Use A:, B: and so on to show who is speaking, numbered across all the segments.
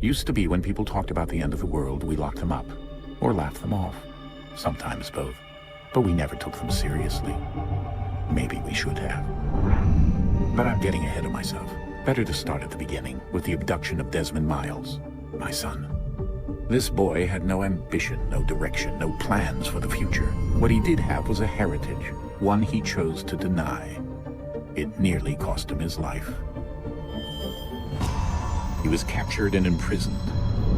A: Used to be when people talked about the end of the world, we locked them up. Or laughed them off. Sometimes both. But we never took them seriously. Maybe we should have. But I'm getting ahead of myself. Better to start at the beginning, with the abduction of Desmond Miles, my son. This boy had no ambition, no direction, no plans for the future. What he did have was a heritage, one he chose to deny. It nearly cost him his life. He was captured and imprisoned.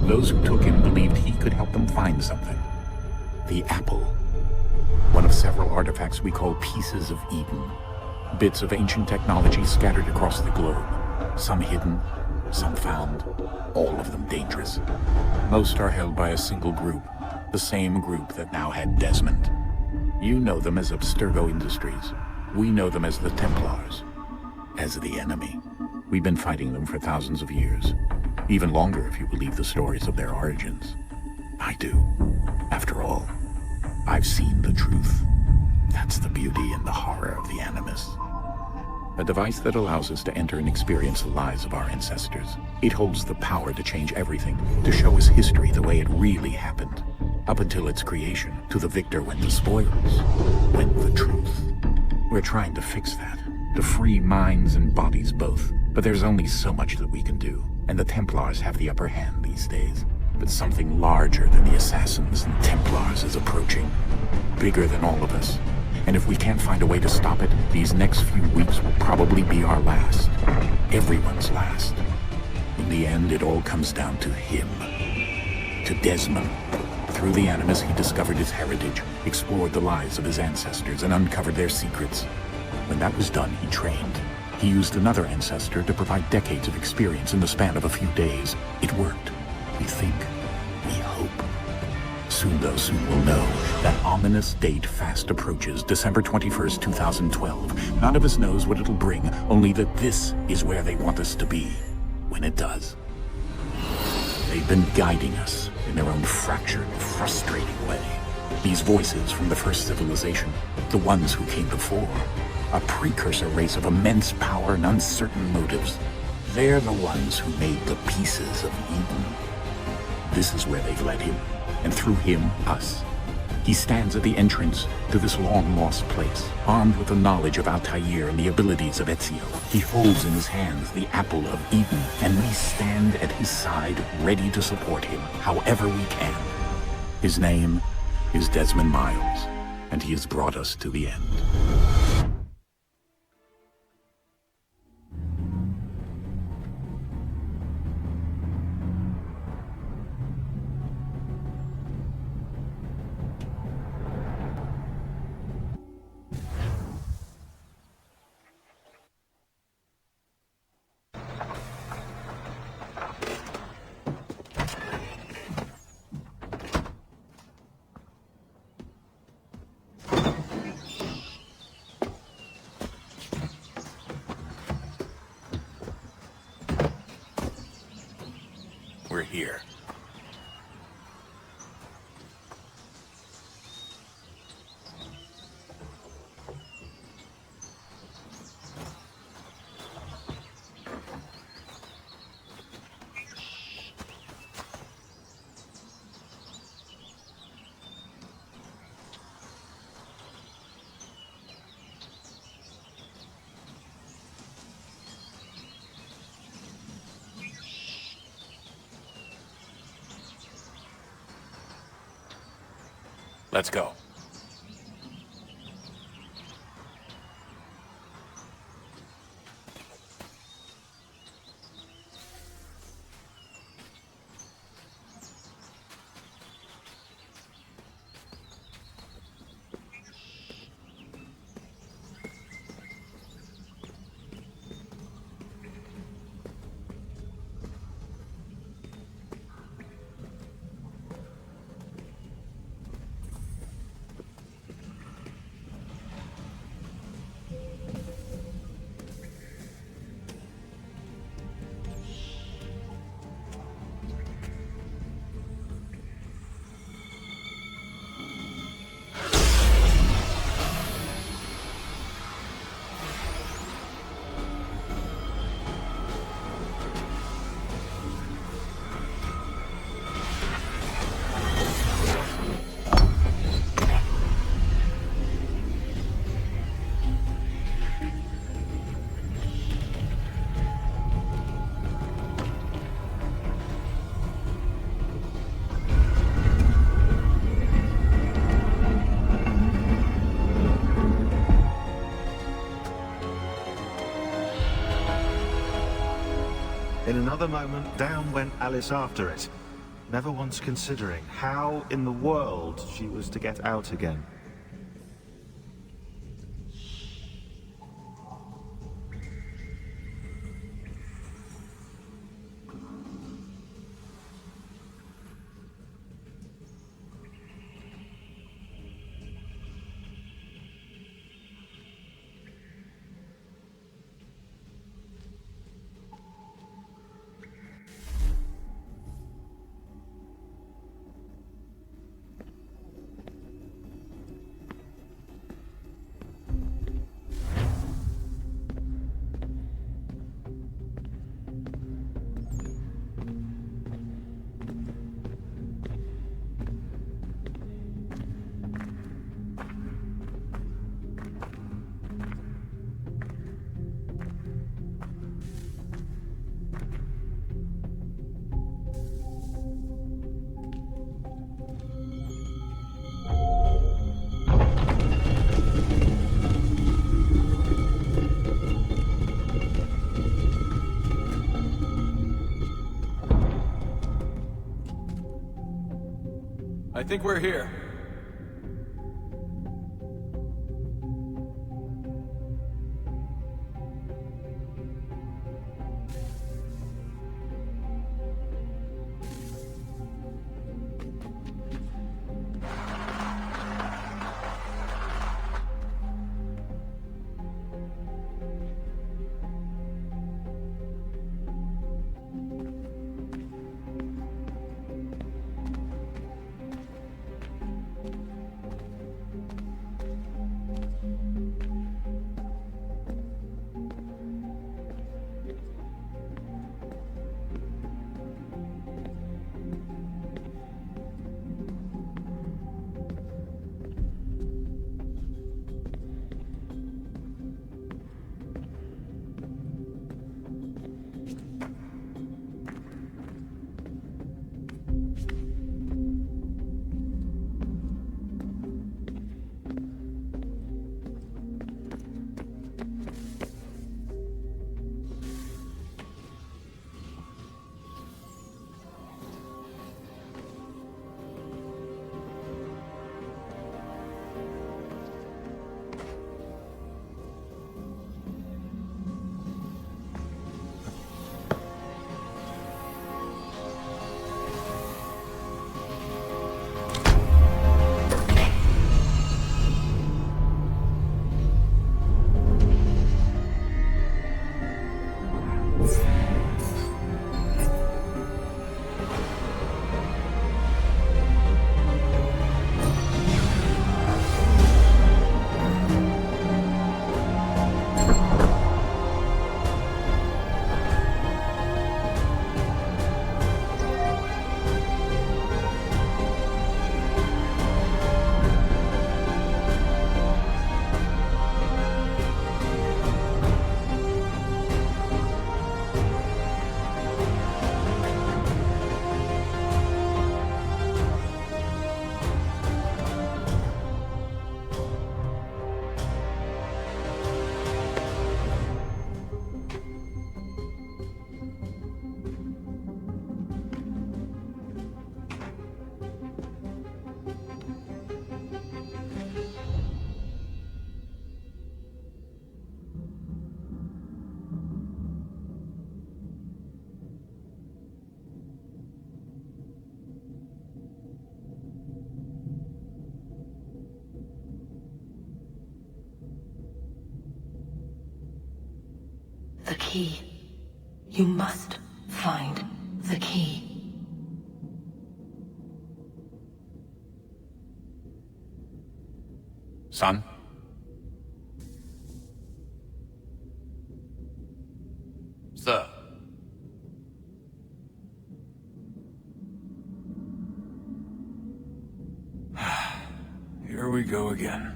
A: Those who took him believed he could help them find something. The apple. One of several artifacts we call pieces of Eden. Bits of ancient technology scattered across the globe. Some hidden, some found, all of them dangerous. Most are held by a single group, the same group that now had Desmond. You know them as Abstergo Industries. We know them as the Templars, as the enemy. We've been fighting them for thousands of years, even longer if you believe the stories of their origins. I do. After all, I've seen the truth. That's the beauty and the horror of the Animus. A device that allows us to enter and experience the lives of our ancestors. It holds the power to change everything, to show us history the way it really happened. Up until its creation, to the victor went the spoils, went the truth. We're trying to fix that, to free minds and bodies both. But there's only so much that we can do, and the Templars have the upper hand these days. But something larger than the Assassins and Templars is approaching. Bigger than all of us. And if we can't find a way to stop it, these next few weeks will probably be our last. Everyone's last. In the end, it all comes down to him. To Desmond. Through the Animus, he discovered his heritage, explored the lives of his ancestors, and uncovered their secrets. When that was done, he trained. He used another ancestor to provide decades of experience in the span of a few days. It worked. We think. We hope. Soon, though, soon we'll know. That ominous date fast approaches, December 21st, 2012. None of us knows what it'll bring, only that this is where they want us to be, when it does. They've been guiding us in their own fractured, frustrating way. These voices from the first civilization, the ones who came before, a precursor race of immense power and uncertain motives. They're the ones who made the pieces of Eden. This is where they've led him, and through him, us. He stands at the entrance to this long-lost place, armed with the knowledge of Altair and the abilities of Ezio. He holds in his hands the apple of Eden, and we stand at his side, ready to support him, however we can. His name is Desmond Miles, and he has brought us to the end. We're here. Let's go.
B: another moment, down went Alice after it, never once considering how in the world she was to get out again.
C: I think we're here.
D: The key. You must find the key.
A: Son?
C: Sir. Here we go again.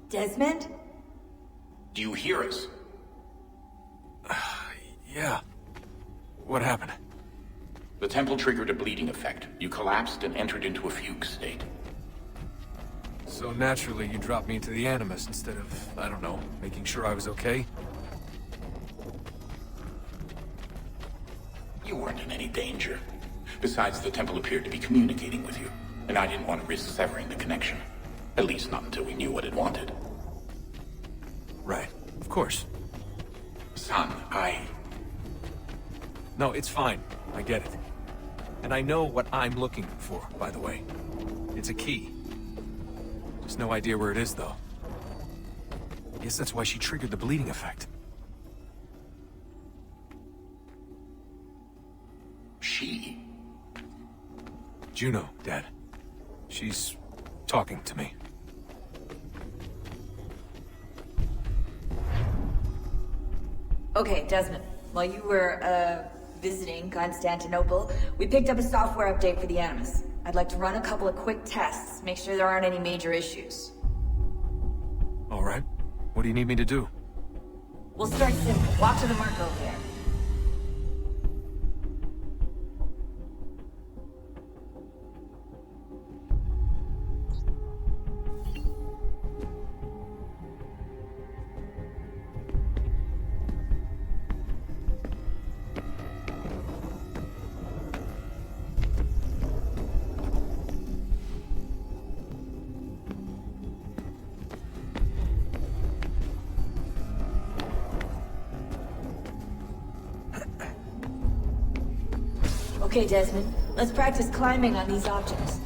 D: Desmond?
A: Do you hear us?
C: Yeah. What happened?
A: The temple triggered a bleeding effect. You collapsed and entered into a fugue state.
C: So naturally, you dropped me into the Animus instead of, I don't know, making sure I was okay?
A: You weren't in any danger. Besides, the temple appeared to be communicating with you, and I didn't want to risk severing the connection. At least not until we knew what it wanted.
C: Right. Of course.
A: Son,
C: No, it's fine. I get it. And I know what I'm looking for, by the way. It's a key. Just no idea where it is, though. Guess that's why she triggered the bleeding effect.
A: She?
C: Juno, Dad. She's talking to me.
E: Okay, Desmond. While you were, visiting Constantinople, we picked up a software update for the Animus. I'd like to run a couple of quick tests, make sure there aren't any major issues.
C: All right. What do you need me to do?
E: We'll start simple. Walk to the mark over there. Okay, Desmond. Let's practice climbing on these objects.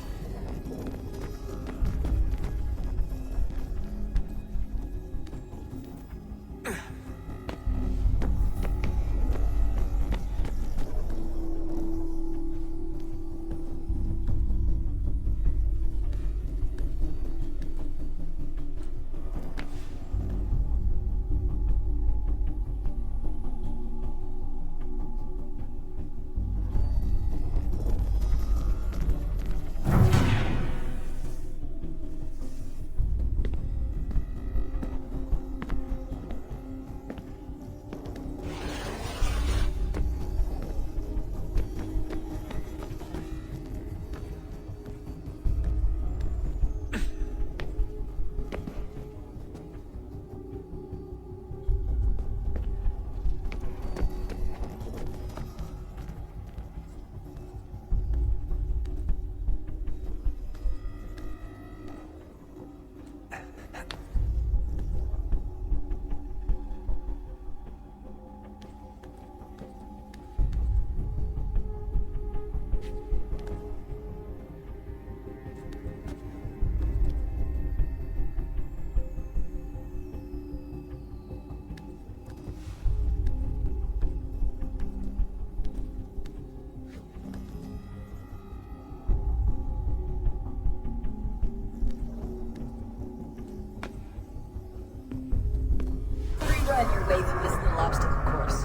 E: Run your way through this little obstacle course.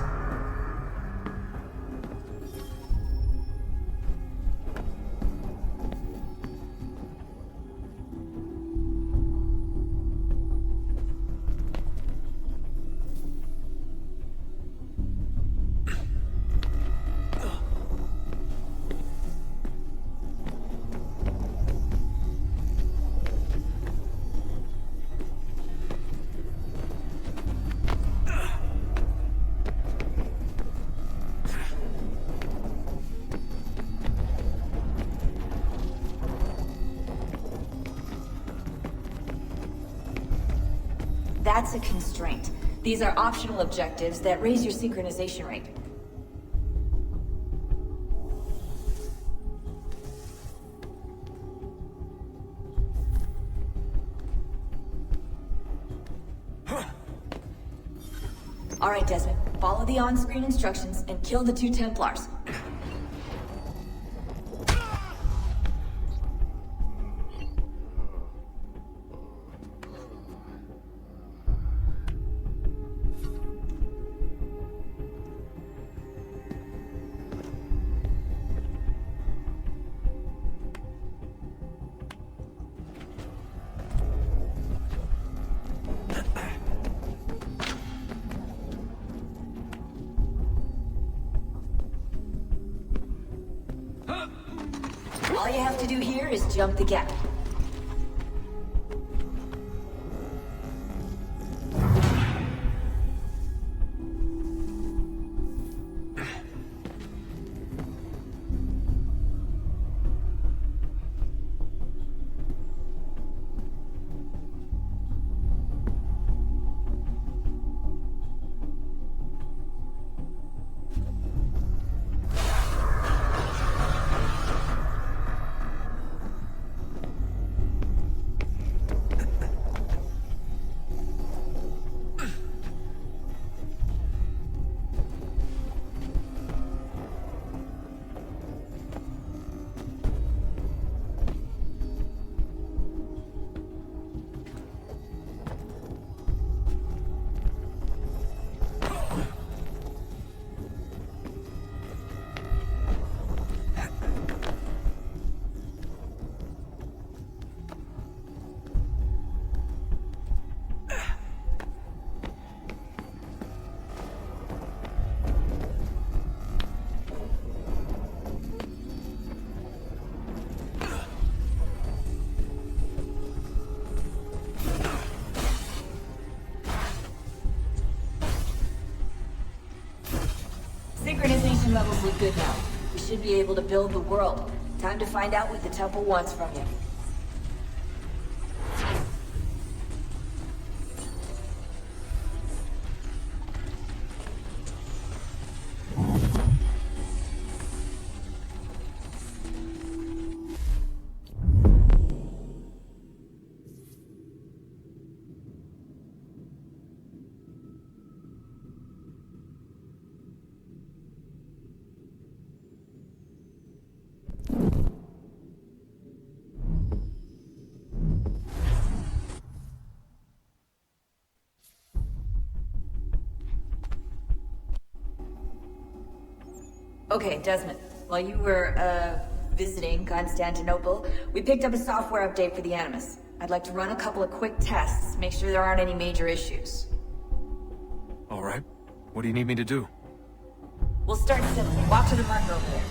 E: That's a constraint. These are optional objectives that raise your synchronization rate. All right, Desmond. Follow the on-screen instructions and kill the 2 Templars. All you have to do here is jump the gap. levels look good now. We should be able to build the world. Time to find out what the temple wants from you. Okay, Desmond. While you were, visiting Constantinople, we picked up a software update for the Animus. I'd like to run a couple of quick tests, make sure there aren't any major issues.
C: All right. What do you need me to do?
E: We'll start simple. Walk to the marker over there.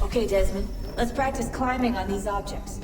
E: Okay, Desmond. Let's practice climbing on these objects.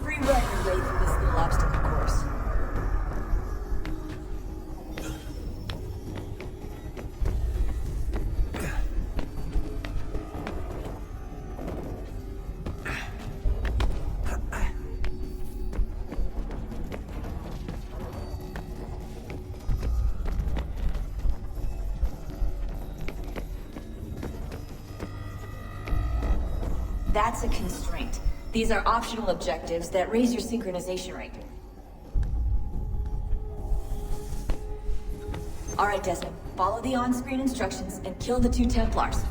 E: Free run your way through this little obstacle course. That's a constraint. These are optional objectives that raise your synchronization rate. Alright, Desmond. Follow the on-screen instructions and kill the 2 Templars.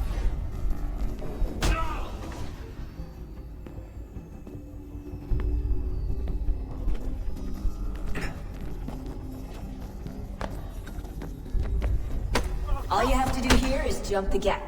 E: All you have to do here is jump the gap.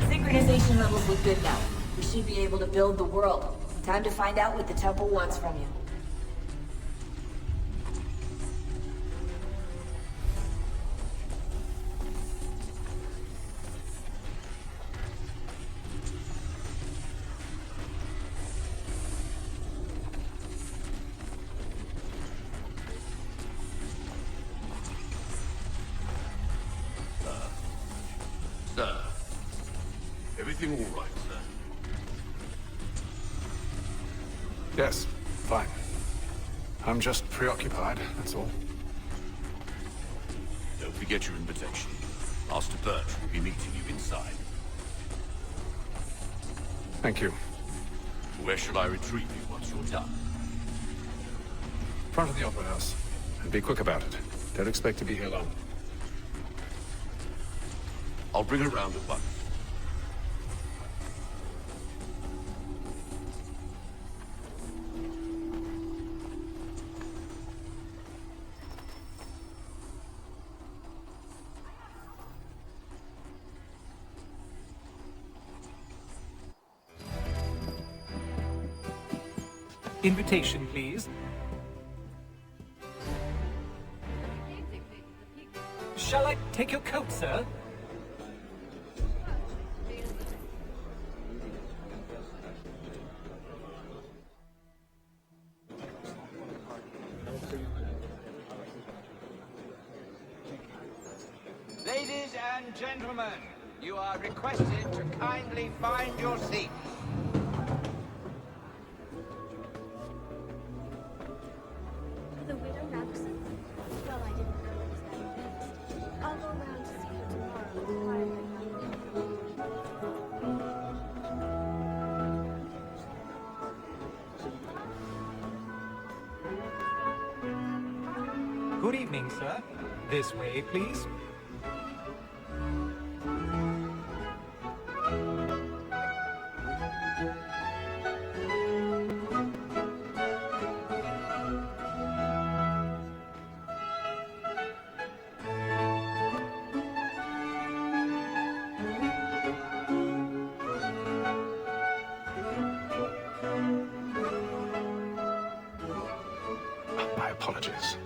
E: Synchronization levels look good now. We should be able to build the world. Time to find out what the temple wants from you.
F: Everything all right, sir?
C: Yes, fine. I'm just preoccupied, that's all.
F: Don't forget your invitation. Master Birch will be meeting you inside.
C: Thank you.
F: Where shall I retrieve you once you're done?
C: Front of the Opera House. And be quick about it. Don't expect to be here long.
F: I'll bring her round at once.
G: Invitation, please. Shall I take your coat, sir?
H: Ladies and gentlemen, you are requested to kindly find your seats.
I: The widow Madison? Well, I didn't know it was that advanced. I'll go around to see her tomorrow and
G: Good evening, sir. This way, please.
C: My apologies.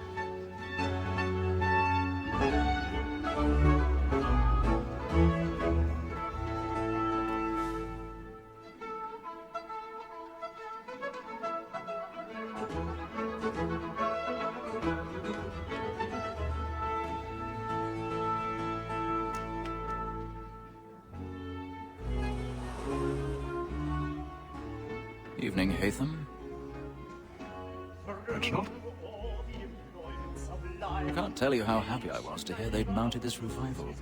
J: Evening, Hatham.
C: Reginald?
J: I can't tell you how happy I was to hear they'd mounted this revival.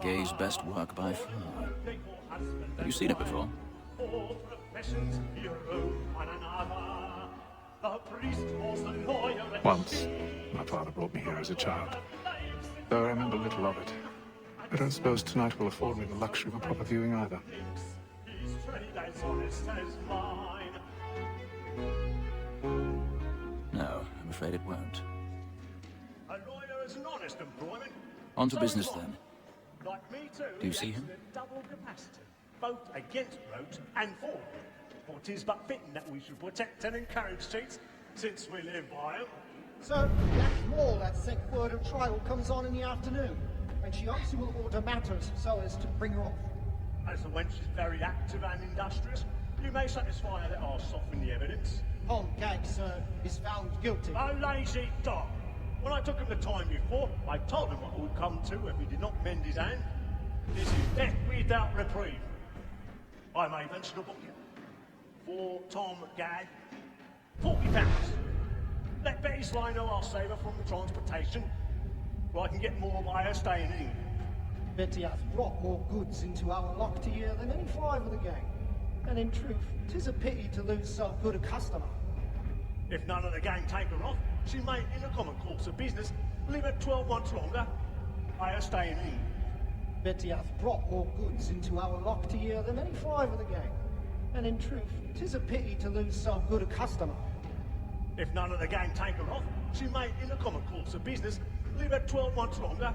J: Gay's best work by far. Have you seen it before?
C: Once, my father brought me here as a child. Though I remember little of it. I don't suppose tonight will afford me the luxury of a proper viewing either.
J: No, I'm afraid it won't.
K: A lawyer is an honest employment.
J: On to business then.
K: Like me too.
J: Do you see him?
K: Double capacity, both against roads and for. For 'tis but fitting that we should protect and encourage streets, since we live by 'em.
L: So, that's more that sent word of trial comes on in the afternoon, and she hopes you will order matters so as to bring her off.
K: As the wench is very active and industrious, you may satisfy her that I'll soften the evidence.
L: Tom Gag, sir, is found guilty.
K: A lazy dog! When I took him the time before, I told him what would come to if he did not mend his hand. This is death without reprieve. I may mention a booking. For Tom Gag, £40. Let Betty Sly know I'll save her from the transportation, or I can get more by her staying in England.
L: Betty hath brought more goods into our lock to year than any five of the gang. And in truth, 'tis a pity to lose so good a customer.
K: If none of the gang take her off, she may, in the common course of business, live her 12 months longer by her staying in England.
L: Betty hath brought more goods into our lock to year than any five of the gang. And in truth, 'tis a pity to lose so good a customer.
K: If none of the gang take her off, she may, in the common course of business, live her 12 months longer.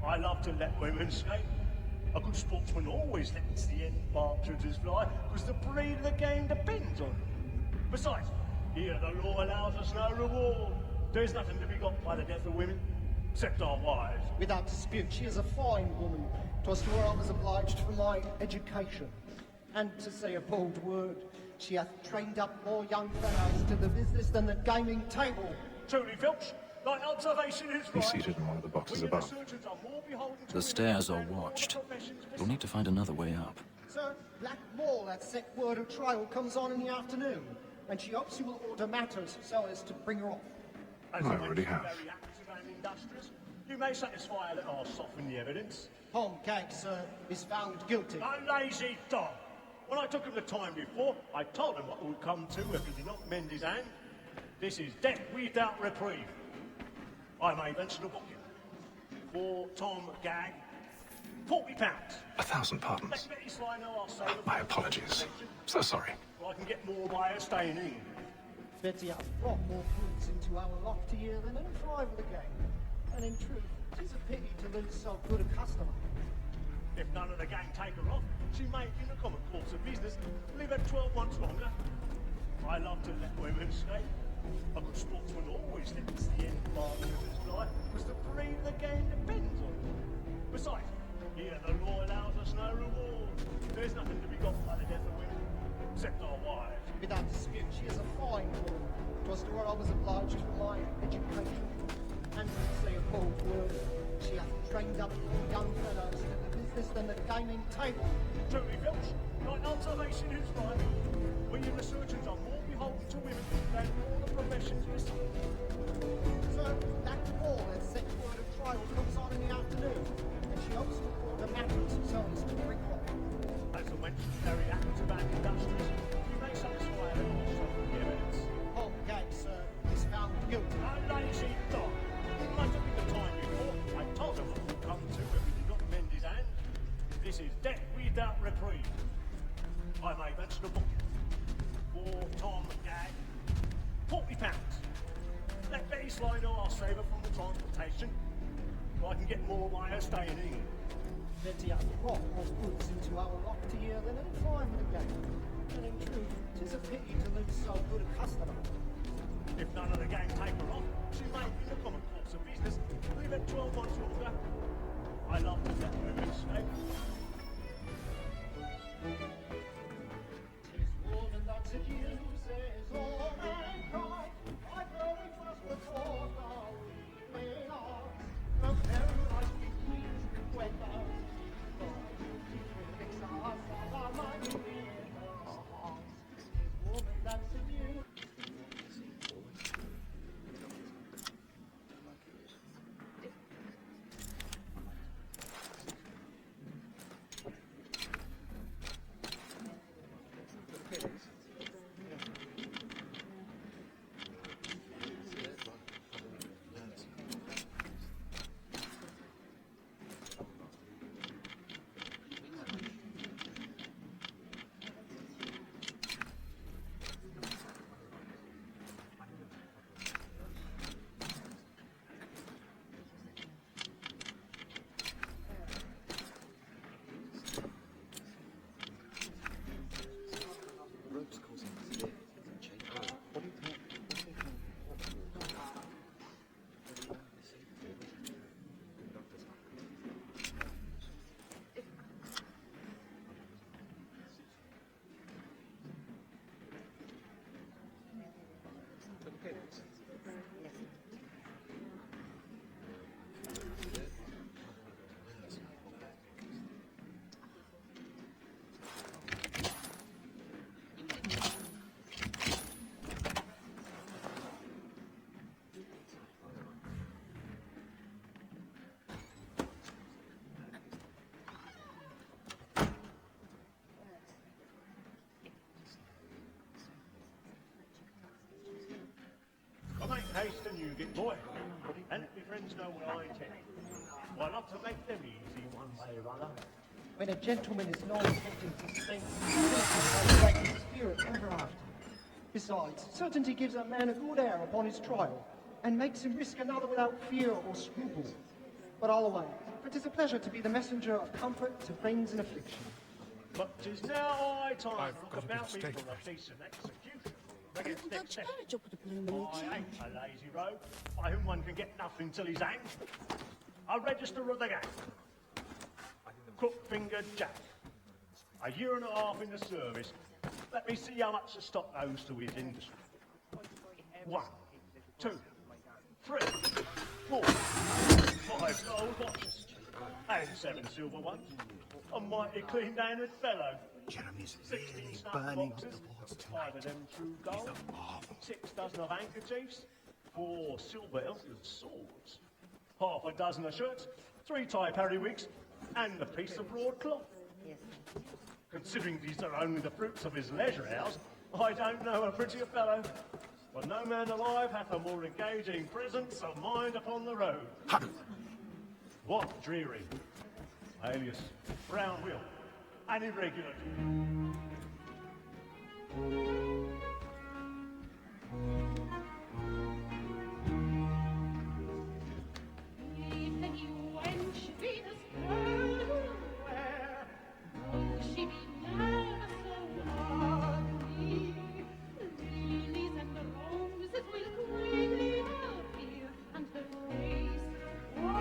K: I love to let women skate. A good sportsman always lets the end partridges fly, because the breed of the game depends on it. Besides, here the law allows us no reward. There's nothing to be got by the death of women, except our wives.
L: Without dispute, she is a fine woman. 'Twas to her I was obliged for my education. And to say a bold word, she hath trained up more young fellows to the business than the gaming table.
K: Truly, Filch, thy observation is right.
C: He's seated in one of the boxes above.
J: The stairs are watched. You'll need to find another way up.
L: Sir, Black Ball, that set word of trial comes on in the afternoon, and she hopes you will order matters so as to bring her off.
K: As I already have. Very active and industrious. You may satisfy that I'll soften the evidence.
L: Tom Gag, sir, is found guilty.
K: A lazy dog! When I took him the time before, I told him what would come to if he did not mend his hand. This is death without reprieve. I may venture to book him. For Tom Gag, £40.
C: 1,000 pardons.
K: Let Betty Sly know I'll save her
C: My apologies. So sorry.
K: I can get more by her staying in.
L: Betty has brought more fruits into our lofty year than any rival again. And in truth, 'tis a pity to lose so good a customer.
K: If none of the gang take her off, she may, in the common course of business, live at 12 months longer. I love to let women escape. A good sportsman always lets the end part of his life, because the breed of the game depends on it. Besides, here the law allows us no reward. There's nothing to be got by the death of women, except our wives.
L: Without dispute, she is a fine woman. 'Twas to her I was obliged for my education. And to say a bold word, she hath trained up more young fellows to the business than the gaming table.
K: Truly, Filch, your observation is right. We in the surgeons are more beholden to women than all the professions we see.
L: Sir, that ball that set word of trial comes on in the afternoon, and she hopes to order matters so as to bring her.
K: As the wench is very active and industrious, you may satisfy her also with the evidence.
L: Tom Gag, sir, is found guilty.
K: A lazy dog! When I took him the time before, I told him what would come to if he did not mend his hand. This is death without reprieve. I may venture to book him. For Tom Gag, £40. Let Betty Sly know I'll save her from the transportation, or I can get more by her staying in.
L: Betty hath brought more goods into our lofty year than any rival again. And in truth, 'tis a pity to lose so good a customer.
K: If none of the gang take her on, she may, in the common course of business, live at 12 months longer. I love to let women escape.
L: 'Tis woman that seduces all mankind. I know it was the cause of weeping eyes. The paradise between weather. Fix us of our mighty rivers. 'Tis woman that seduces.
K: I make haste and you get boy, and let me friends know what I intend. Why not to make them easy one way or other?
L: When a gentleman is not attempting to stay in his spirit ever after. Besides, certainty gives a man a good air upon his trial, and makes him risk another without fear or scruple. But I'll away, for 'tis a pleasure to be the messenger of comfort to friends in affliction.
K: But 'tis now high time to look about me for a decent execution. I ain't a lazy rogue, by whom one can get nothing till he's hanged. I'll register of the gang. Crook-fingered Jack. A year and a half in the service. Let me see how much the stock owes to his industry. 1, 2, 3, 4, 5 gold watches. 8, And 7 silver ones. A mighty clean-handed fellow.
M: Jeremy's
K: 16
M: really
K: snuff
M: burning up
K: boxes,
M: the wards
K: 5
M: tonight.
K: of them through gold. 6 dozen of handkerchiefs. 4 silver hilted swords. Half a dozen of shirts. 3 tie periwigs. And a piece of broadcloth. Considering these are only the fruits of his leisure hours, I don't know a prettier fellow. But no man alive hath a more engaging presence of mind upon the road. What dreary, alias Brown Will, and irregular.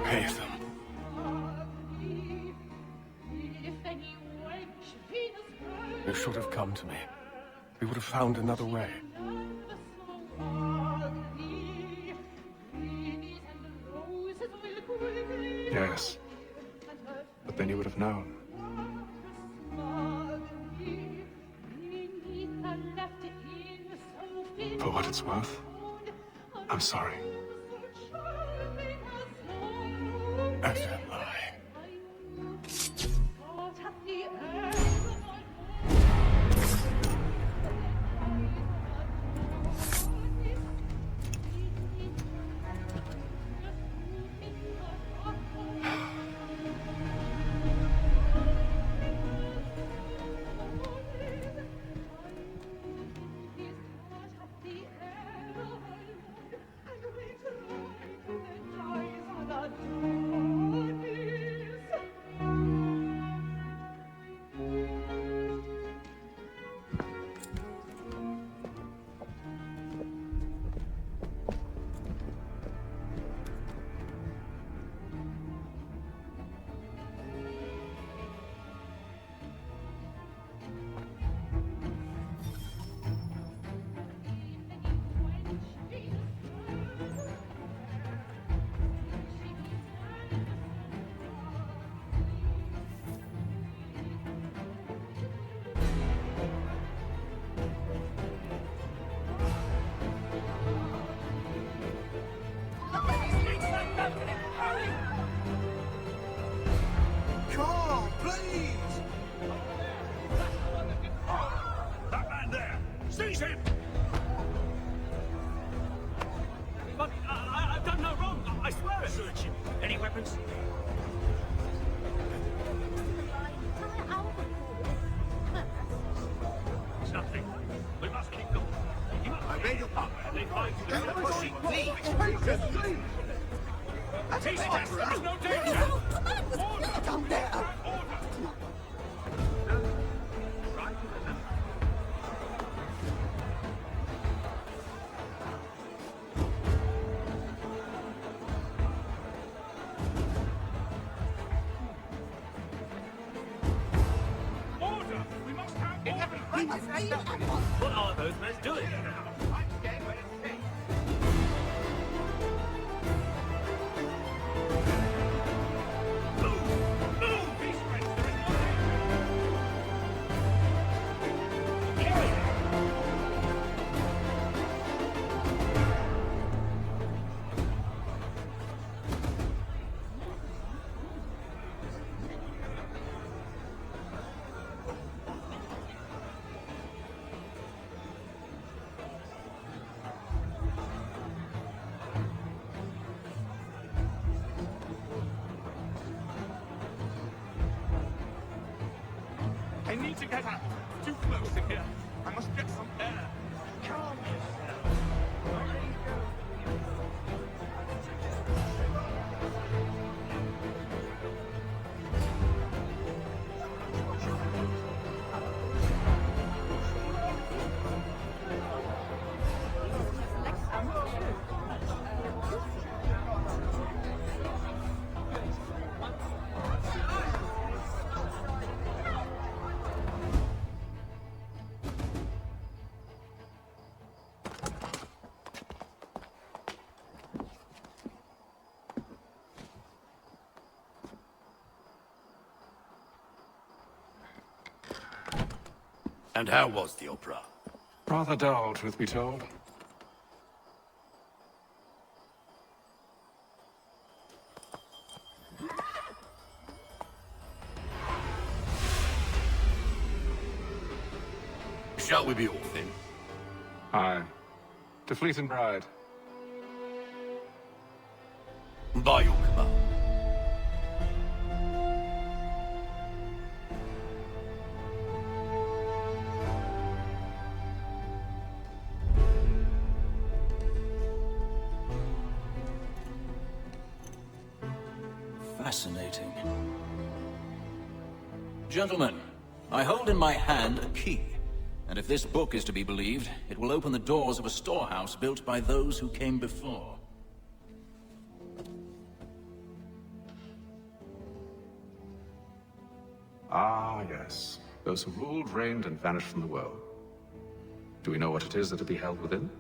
C: Pay them. You should have come to me. We would have found another way. Yes. But then you would have known. For what it's worth, I'm sorry. I can't lie.
M: Carl, please!
F: That man there! Seize him!
K: But I've done no wrong, I swear it.
F: Search him. Any weapons? Nothing. We must keep going.
M: I beg your pardon.
F: They find you.
M: Pushing, please!
F: Teach us! There's no danger! Order!
M: Come down!
F: Order! Right. Order! We must have order!
K: What are those men doing?
F: I need to get out. Too close in here. I must get some air. Calm yourself.
M: And how was the opera?
C: Rather dull, truth be told.
M: Shall we be off then?
C: Aye. To Fleet and Bride.
M: By your command.
J: Fascinating. Gentlemen, I hold in my hand a key. And if this book is to be believed, it will open the doors of a storehouse built by those who came before.
N: Ah, yes. Those who ruled, reigned, and vanished from the world. Do we know what it is that will be held within?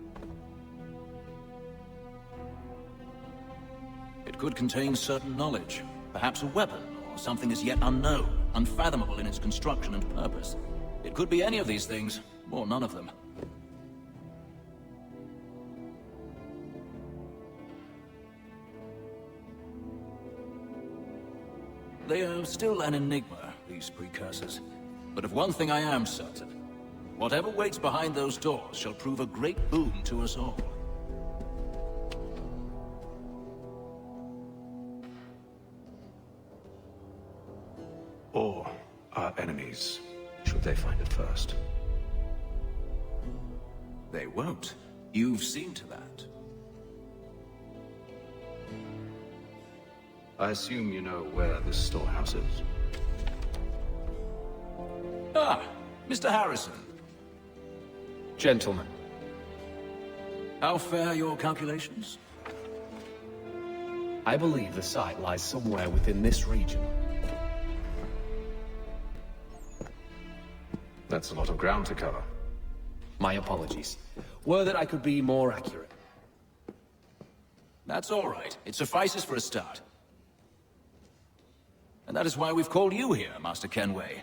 J: It could contain certain knowledge, perhaps a weapon, or something as yet unknown, unfathomable in its construction and purpose. It could be any of these things, or none of them. They are still an enigma, these precursors. But of one thing I am certain. Whatever waits behind those doors shall prove a great boon to us all.
N: Or our enemies, should they find it first.
J: They won't. You've seen to that.
N: I assume you know where this storehouse is.
J: Ah, Mr. Harrison.
O: Gentlemen.
J: How fair your calculations?
O: I believe the site lies somewhere within this region.
N: That's a lot of ground to cover.
O: My apologies. Were that I could be more accurate.
J: That's all right. It suffices for a start. And that is why we've called you here, Master Kenway.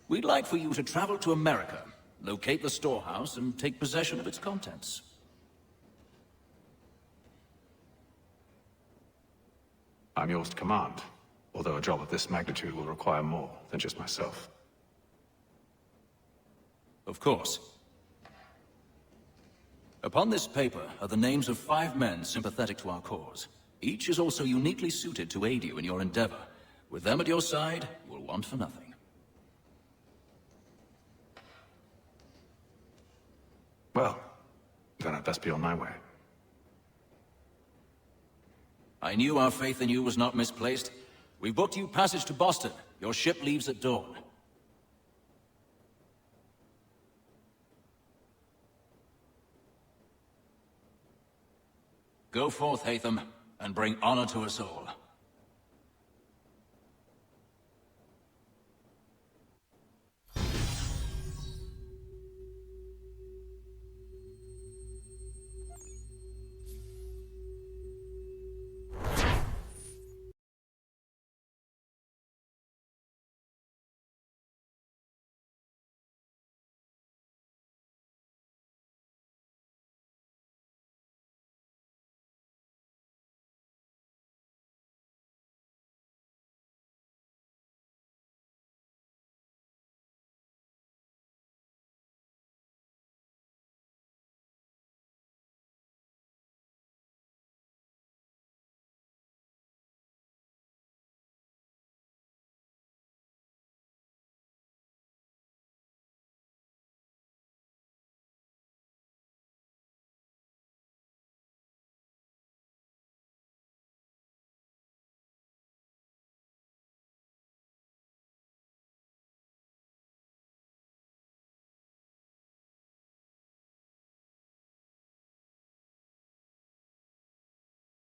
J: We'd like for you to travel to America, locate the storehouse, and take possession of its contents.
N: I'm yours to command, although a job of this magnitude will require more than just myself.
J: Of course. Upon this paper are the names of 5 men sympathetic to our cause. Each is also uniquely suited to aid you in your endeavor. With them at your side, you will want for nothing.
N: Well, then I'd best be on my way.
J: I knew our faith in you was not misplaced. We've booked you passage to Boston. Your ship leaves at dawn. Go forth, Hatham, and bring honor to us all.